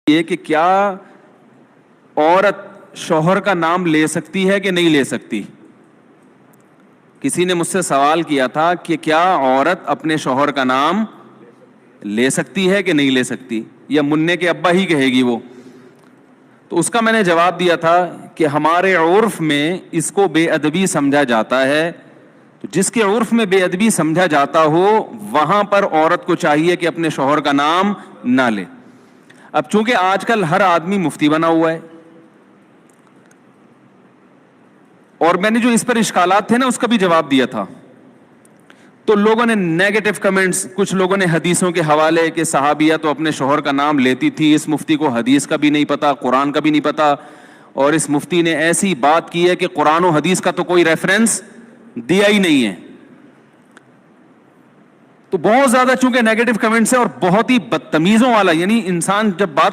یہ کہ کیا عورت شوہر کا نام لے سکتی ہے کہ نہیں لے سکتی؟ کسی نے مجھ سے سوال کیا تھا کہ کیا عورت اپنے شوہر کا نام لے سکتی ہے کہ نہیں لے سکتی، یا منع کے ابا ہی کہے گی وہ؟ تو اس کا میں نے جواب دیا تھا کہ ہمارے عرف میں اس کو بے ادبی سمجھا جاتا ہے، تو جس کے عرف میں بے ادبی سمجھا جاتا ہو وہاں پر عورت کو چاہیے کہ اپنے شوہر کا نام نہ لے۔ اب چونکہ آج کل ہر آدمی مفتی بنا ہوا ہے، اور میں نے جو اس پر اشکالات تھے نا اس کا بھی جواب دیا تھا، تو لوگوں نے نیگیٹو کمنٹس، کچھ لوگوں نے حدیثوں کے حوالے کہ صحابیہ تو اپنے شوہر کا نام لیتی تھی، اس مفتی کو حدیث کا بھی نہیں پتا، قرآن کا بھی نہیں پتا، اور اس مفتی نے ایسی بات کی ہے کہ قرآن و حدیث کا تو کوئی ریفرنس دیا ہی نہیں ہے۔ تو بہت زیادہ چونکہ نیگیٹو کمنٹس ہے اور بہت ہی بدتمیزوں والا، یعنی انسان جب بات